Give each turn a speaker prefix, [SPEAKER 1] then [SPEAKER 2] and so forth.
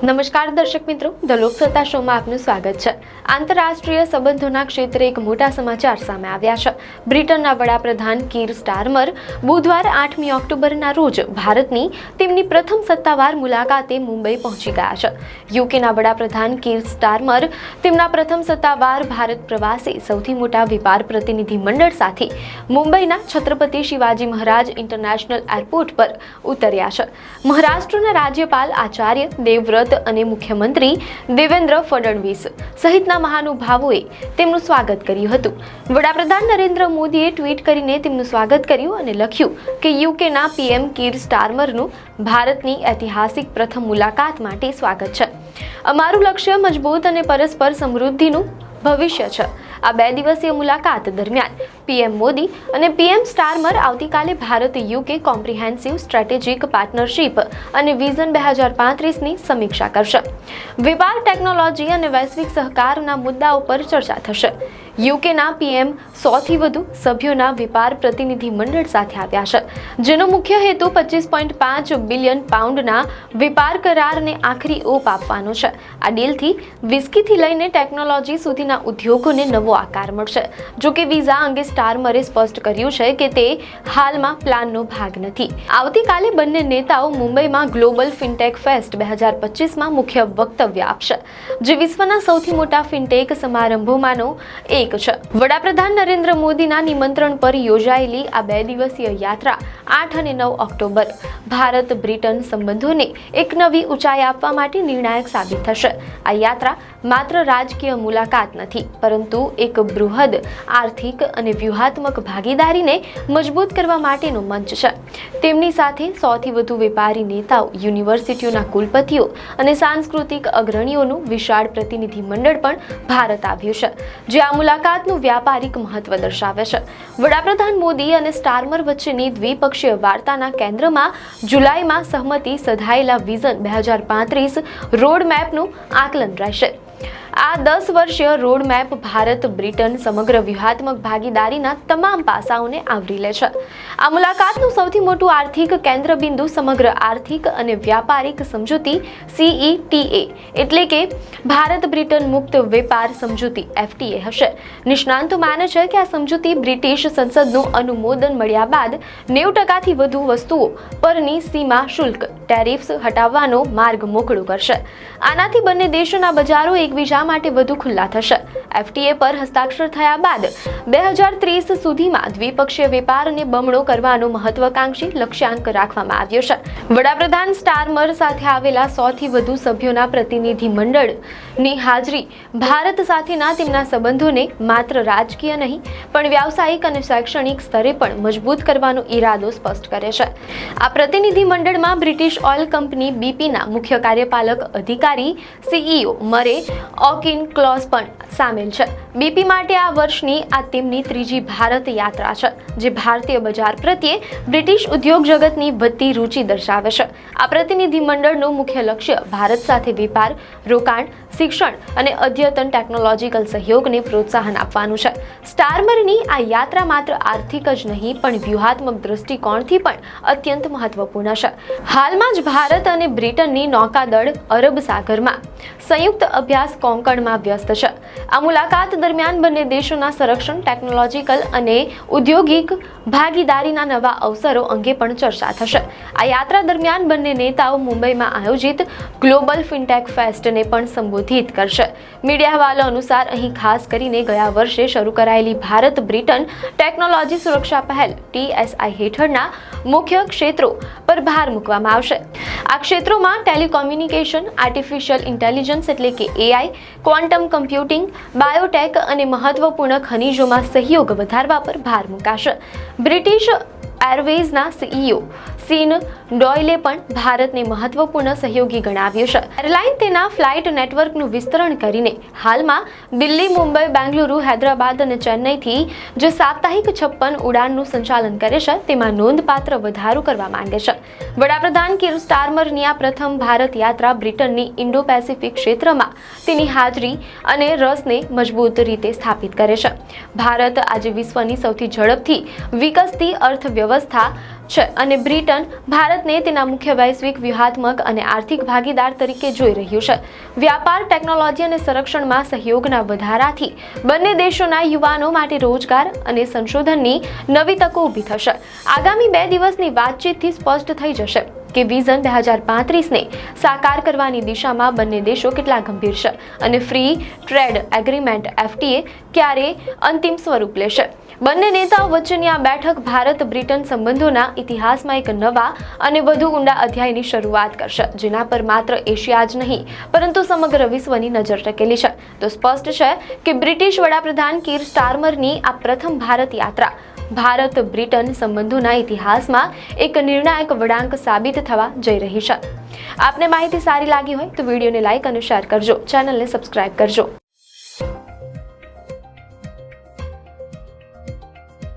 [SPEAKER 1] નમસ્કાર દર્શક મિત્રો, ધ લોકસત્તા શોમાં આપનું સ્વાગત છે। આંતરરાષ્ટ્રીય સંબંધોના ક્ષેત્રે એક મોટા સમાચાર સામે આવ્યા છે। બ્રિટનના વડાપ્રધાન કીર સ્ટારમર બુધવાર 8મી ઓક્ટોબરના રોજ ભારતની તેમની પ્રથમ સત્તાવાર મુલાકાતે મુંબઈ પહોંચી ગયા છે। યુકેના વડાપ્રધાન કીર સ્ટારમર તેમના પ્રથમ સત્તાવાર ભારત પ્રવાસે સૌથી મોટા વેપાર પ્રતિનિધિ મંડળ સાથે મુંબઈના છત્રપતિ શિવાજી મહારાજ ઇન્ટરનેશનલ એરપોર્ટ પર ઉતર્યા છે। મહારાષ્ટ્રના રાજ્યપાલ આચાર્ય દેવવ્રત અને મુખ્યમંત્રી દેવેન્દ્ર ફડણવીસ સહિતના મહાનુભાવોએ તેમનું સ્વાગત કર્યું હતું। વડાપ્રધાન નરેન્દ્ર મોદીએ ટ્વીટ કરીને તેમનું સ્વાગત કર્યું અને લખ્યું કે યુકેના પીએમ કીર સ્ટારમરનું ભારતની ઐતિહાસિક પ્રથમ મુલાકાત માટે સ્વાગત છે। અમારું લક્ષ્ય મજબૂત અને પરસ્પર સમૃદ્ધિનું ભવિષ્ય છે। આ 2 દિવસીય મુલાકાત દરમિયાન પીએમ મોદી અને પીએમ સ્ટારમર આવતીકાલે Bharat UK comprehensive strategic partnership અને વિઝન 2035ની સમીક્ષા કરશે। વેપાર, ટેકનોલોજી અને વૈશ્વિક સહકારના મુદ્દાઓ પર ચર્ચા થશે। યુકેના પીએમ 100થી વધુ સભ્યોના વેપાર પ્રતિનિધિ મંડળ સાથે આવ્યા છે, જેનો મુખ્ય હેતુ 25.5 બિલિયન પાઉન્ડના વેપાર કરારને આખરી ઓપ આપવાનો છે। આ ડીલથી વિસ્કીથી લઈને ટેકનોલોજી સુધીના ઉદ્યોગોને નવો આકાર મળશે। જો કે વિઝા અંગે સ્ટારમરે સ્પષ્ટ કર્યું છે કે તે હાલમાં પ્લાનનો ભાગ નથી। આવતીકાલે બંને નેતાઓ મુંબઈમાં ગ્લોબલ ફિનટેક ફેસ્ટ 2025માં મુખ્ય વક્તવ્ય આપશે, જે વિશ્વના સૌથી મોટા ફિનટેક સમારંભોમાંનો એક છે। વડાપ્રધાન નરેન્દ્ર મોદીના નિમંત્રણ પર યોજાયેલી આ 2 દિવસીય યાત્રા 8 અને 9 ઓક્ટોબર ભારત બ્રિટન સંબંધોને એક નવી ઊંચાઈ આપવા માટે નિર્ણાયક સાબિત થશે। આ યાત્રા માત્ર રાજકીય મુલાકાત નથી, પરંતુ એક બૃહદ આર્થિક અને વ્યૂહાત્મક ભાગીદારીને મજબૂત કરવા માટેનો મંચ છે। તેમની સાથે 100થી વધુ વેપારી નેતાઓ, યુનિવર્સિટીઓના કુલપતિઓ અને સાંસ્કૃતિક અગ્રણીઓનું વિશાળ પ્રતિનિધિ મંડળ પણ ભારત આવ્યું છે, જે આ મુલાકાતનું વ્યાપારિક મહત્વ દર્શાવે છે। વડાપ્રધાન મોદી અને સ્ટારમર વચ્ચેની દ્વિપક્ષીય વાર્તાના કેન્દ્રમાં જુલાઈમાં સહમતિ સધાયેલા વિઝન 2035 રોડમેપનું આકલન રહેશે। આ 10 વર્ષીય રોડમેપ ભારત બ્રિટન સમગ્ર વ્યૂહાત્મક ભાગીદારીના તમામ પાસાઓને આવરી લે છે। આ મુલાકાતનું સૌથી મોટું આર્થિક કેન્દ્રબિંદુ સમગ્ર આર્થિક અને વ્યાપારિક સમજૂતી CETA એટલે કે ભારત બ્રિટન મુક્ત વેપાર સમજૂતી FTA હશે। નિષ્ણાંતો માને છે કે આ સમજૂતી બ્રિટિશ સંસદનું અનુમોદન મળ્યા બાદ 90%થી વધુ વસ્તુઓ પરની સીમા શુલ્ક ટેરિફ્સ હટાવવાનો માર્ગ મોકળો કરશે। આનાથી બંને દેશોના બજારો એકબીજા માટે વધુ ખુલ્લા થશે। FTA પર હસ્તાક્ષર થયા બાદ 2030 સુધીમાં દ્વિપક્ષીય વેપારને બમણો કરવાનો મહત્વાકાંક્ષી લક્ષ્યાંક રાખવામાં આવ્યો છે। વડાપ્રધાન સ્ટારમર સાથે આવેલા 100થી વધુ સભ્યોના પ્રતિનિધિ મંડળની હાજરી ભારત સાથેના તેમના સંબંધોને માત્ર રાજકીય નહીં પણ વ્યાવસાયિક અને શૈક્ષણિક સ્તરે પણ મજબૂત કરવાનો ઈરાદો સ્પષ્ટ કરે છે। આ પ્રતિનિધિ મંડળમાં બ્રિટિશ ઓઇલ કંપની BPના મુખ્ય કાર્યપાલક અધિકારી CEO મરે ઓકિનક્લોઝ પણ સામેલ છે। BP માટે આ વર્ષની આ તેમની ત્રીજી ભારત યાત્રા છે, જે ભારતીય બજાર પ્રત્યે બ્રિટિશ ઉદ્યોગ જગતની વધતી રુચિ દર્શાવે છે। આ પ્રતિનિધિ મંડળનું મુખ્ય લક્ષ્ય ભારત સાથે વેપાર, રોકાણ, શિક્ષણ અને અદ્યતન ટેકનોલોજીકલ સહયોગને પ્રોત્સાહન આપવાનું છે। સ્ટારમરની આ યાત્રા માત્ર આર્થિક જ નહીં પણ વ્યૂહાત્મક દૃષ્ટિકોણથી પણ અત્યંત મહત્વપૂર્ણ છે। હાલમાં જ ભારત અને બ્રિટનની નૌકાદળ અરબ સાગરમાં સંયુક્ત અભ્યાસ કોંકણમાં વ્યસ્ત છે। આ મુલાકાત દરમિયાન બંને દેશોના સંરક્ષણ, ટેકનોલોજીકલ અને ઔદ્યોગિક ભાગીદારીના નવા અવસરો અંગે પણ ચર્ચા થશે। આ યાત્રા દરમિયાન બંને નેતાઓ મુંબઈમાં આયોજિત ગ્લોબલ ફિનટેક ફેસ્ટને પણ સંબોધિત કરશે। મીડિયા હવાલો અનુસાર અહીં ખાસ કરીને ગયા વર્ષે શરૂ કરાયેલી ભારત બ્રિટન ટેકનોલોજી સુરક્ષા પહેલ TSI હેઠળના મુખ્ય ક્ષેત્રો પર ભાર મૂકવામાં આવશે। આ ક્ષેત્રોમાં ટેલિકોમ્યુનિકેશન, આર્ટિફિશિયલ ઇન્ટેલિજન્સ એટલે કે AI, ક્વોન્ટમ કમ્પ્યુટિંગ, બાયોટેક અને મહત્વપૂર્ણ ખનિજોમાં સહયોગ વધારવા પર ભાર મૂકાશે। બ્રિટિશ એરવેઝના CEO સીન ડોયલે પણ ભારતને મહત્વપૂર્ણ સહયોગી ગણાવ્યું છે। એરલાઇન તેના ફ્લાઇટ નેટવર્કનું વિસ્તરણ કરીને હાલમાં દિલ્હી, મુંબઈ, બેંગલુરુ, હૈદરાબાદ અને ચેન્નઈથી જે સાપ્તાહિક 56 ઉડાનનું સંચાલન કરે છે, તેમાં નોંધપાત્ર વધારો કરવા માંગે છે। વડાપ્રધાન કીર સ્ટારમરની આ પ્રથમ ભારત યાત્રા બ્રિટનની ઇન્ડો પેસિફિક ક્ષેત્રમાં તેની હાજરી અને રસને મજબૂત રીતે સ્થાપિત કરે છે। ભારત આજે વિશ્વની સૌથી ઝડપથી વિકસતી અર્થવ્યવસ્થા છે અને બ્રિટન ભારતને તેના મુખ્ય વૈશ્વિક વ્યૂહાત્મક અને આર્થિક ભાગીદાર તરીકે જોઈ રહ્યું છે. વ્યાપાર, ટેકનોલોજી અને સંરક્ષણમાં સહયોગના વધારાથી બંને દેશોના યુવાનો માટે રોજગાર અને સંશોધનની નવી તકો ઊભી થશે. આગામી 2 દિવસની વાતચીતથી સ્પષ્ટ થઈ જશે કે વિઝન 2035ને સાકાર કરવાની દિશામાં બંને દેશો કેટલા ગંભીર છે અને ફ્રી ટ્રેડ એગ્રીમેન્ટ FTA ક્યારે અંતિમ સ્વરૂપ લેશે. બંને નેતાઓ વચ્ચેની આ બેઠક ભારત-બ્રિટન સંબંધોના ઇતિહાસમાં એક નવા અને વધુ ઊંડા અધ્યાયની શરૂઆત કરશે, જેના પર માત્ર એશિયા જ નહીં પરંતુ સમગ્ર વિશ્વની નજર ટકેલી છે. તો સ્પષ્ટ છે કે બ્રિટિશ વડાપ્રધાન કીર સ્ટારમરની આ પ્રથમ ભારત યાત્રા ભારત-બ્રિટન સંબંધોના ઇતિહાસમાં એક નિર્ણાયક વળાંક સાબિત થવા જઈ રહી છે. આપને માહિતી સારી લાગી હોય તો વિડીયોને લાઇક અને શેર કરજો, ચેનલને સબસ્ક્રાઇબ કરજો.